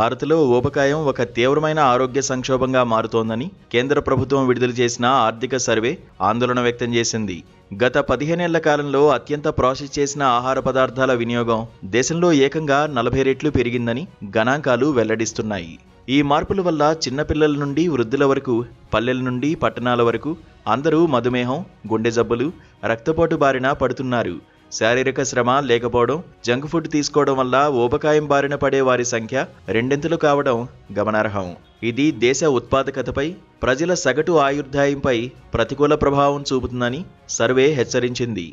భారత్లో ఊబకాయం ఒక తీవ్రమైన ఆరోగ్య సంక్షోభంగా మారుతోందని కేంద్ర ప్రభుత్వం విడుదల చేసిన ఆర్థిక సర్వే ఆందోళన వ్యక్తం చేసింది. గత 15 ఏళ్ల కాలంలో అత్యంత ప్రాసెస్ చేసిన ఆహార పదార్థాల వినియోగం దేశంలో ఏకంగా 40 రెట్లు పెరిగిందని గణాంకాలు వెల్లడిస్తున్నాయి. ఈ మార్పుల వల్ల చిన్నపిల్లల నుండి వృద్ధుల వరకు, పల్లెల నుండి పట్టణాల వరకు అందరూ మధుమేహం, గుండె జబ్బులు, రక్తపోటు బారిన పడుతున్నారు. శారీరక శ్రమ లేకపోవడం, జంక్ ఫుడ్ తీసుకోవడం వల్ల ఊబకాయం బారిన పడే వారి సంఖ్య రెండింతలు కావడం గమనార్హం. ఇది దేశ ఉత్పాదకతపై, ప్రజల సగటు ఆయుర్దాయంపై ప్రతికూల ప్రభావం చూపుతుందని సర్వే హెచ్చరించింది.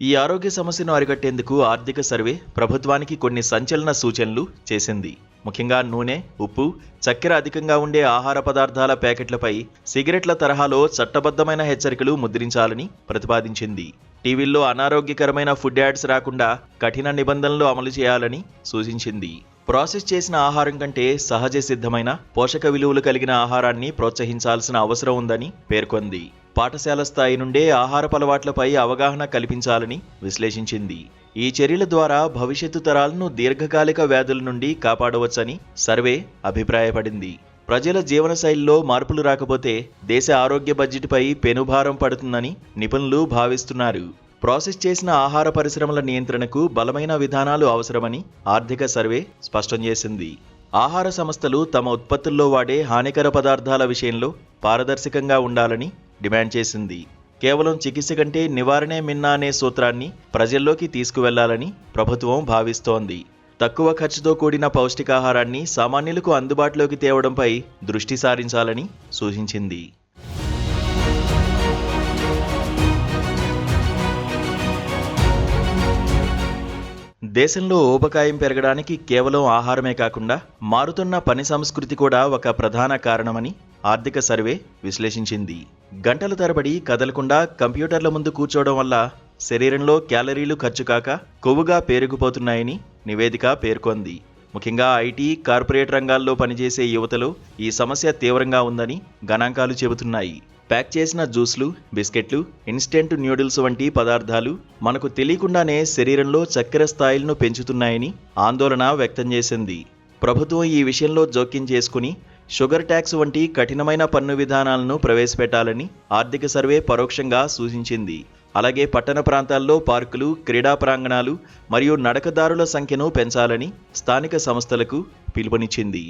ఈ ఆరోగ్య సమస్యను అరికట్టేందుకు ఆర్థిక సర్వే ప్రభుత్వానికి కొన్ని సంచలన సూచనలు చేసింది. ముఖ్యంగా నూనె, ఉప్పు, చక్కెర అధికంగా ఉండే ఆహార పదార్థాల ప్యాకెట్లపై సిగరెట్ల తరహాలో చట్టబద్ధమైన హెచ్చరికలు ముద్రించాలని ప్రతిపాదించింది. టీవీల్లో అనారోగ్యకరమైన ఫుడ్ యాడ్స్ రాకుండా కఠిన నిబంధనలు అమలు చేయాలని సూచించింది. ప్రాసెస్ చేసిన ఆహారం కంటే సహజ సిద్ధమైన, పోషక విలువలు కలిగిన ఆహారాన్ని ప్రోత్సహించాల్సిన అవసరం ఉందని పేర్కొంది. పాఠశాల స్థాయి నుండే ఆహారపు అలవాట్లపై అవగాహన కల్పించాలని విశ్లేషించింది. ఈ చర్యల ద్వారా భవిష్యత్తు తరాలను దీర్ఘకాలిక వ్యాధుల నుండి కాపాడవచ్చని సర్వే అభిప్రాయపడింది. ప్రజల జీవనశైలిలో మార్పులు రాకపోతే దేశ ఆరోగ్య బడ్జెట్పై పెనుభారం పడుతుందని నిపుణులు భావిస్తున్నారు. ప్రాసెస్ చేసిన ఆహార పరిశ్రమల నియంత్రణకు బలమైన విధానాలు అవసరమని ఆర్థిక సర్వే స్పష్టం చేసింది. ఆహార సంస్థలు తమ ఉత్పత్తుల్లో వాడే హానికర పదార్థాల విషయంలో పారదర్శకంగా ఉండాలని డిమాండ్ చేసింది. కేవలం చికిత్స కంటే నివారణే మిన్నా అనే సూత్రాన్ని ప్రజల్లోకి తీసుకువెళ్లాలని ప్రభుత్వం భావిస్తోంది. తక్కువ ఖర్చుతో కూడిన పౌష్టికాహారాన్ని సామాన్యులకు అందుబాటులోకి తేవడంపై దృష్టి సారించాలని సూచించింది. దేశంలో ఊబకాయం పెరగడానికి కేవలం ఆహారమే కాకుండా మారుతున్న పని సంస్కృతి కూడా ఒక ప్రధాన కారణమని ఆర్థిక సర్వే విశ్లేషించింది. గంటల తరబడి కదలకుండా కంప్యూటర్ల ముందు కూర్చోవడం వల్ల శరీరంలో క్యాలరీలు ఖర్చు కాక కొవ్వుగా పేరుకుపోతున్నాయని నివేదిక పేర్కొంది. ముఖ్యంగా ఐటీ, కార్పొరేట్ రంగాల్లో పనిచేసే యువతలో ఈ సమస్య తీవ్రంగా ఉందని గణాంకాలు చెబుతున్నాయి. ప్యాక్ చేసిన జ్యూస్లు, బిస్కెట్లు, ఇన్స్టెంట్ న్యూడిల్స్ వంటి పదార్థాలు మనకు తెలియకుండానే శరీరంలో చక్కెర స్థాయిలను పెంచుతున్నాయని ఆందోళన వ్యక్తం చేసింది. ప్రభుత్వం ఈ విషయంలో జోక్యం చేసుకుని షుగర్ ట్యాక్స్ వంటి కఠినమైన పన్ను విధానాలను ప్రవేశపెట్టాలని ఆర్థిక సర్వే పరోక్షంగా సూచించింది. అలాగే పట్టణ ప్రాంతాల్లో పార్కులు, క్రీడా ప్రాంగణాలు మరియు నడకదారుల సంఖ్యను పెంచాలని స్థానిక సంస్థలకు పిలుపునిచ్చింది.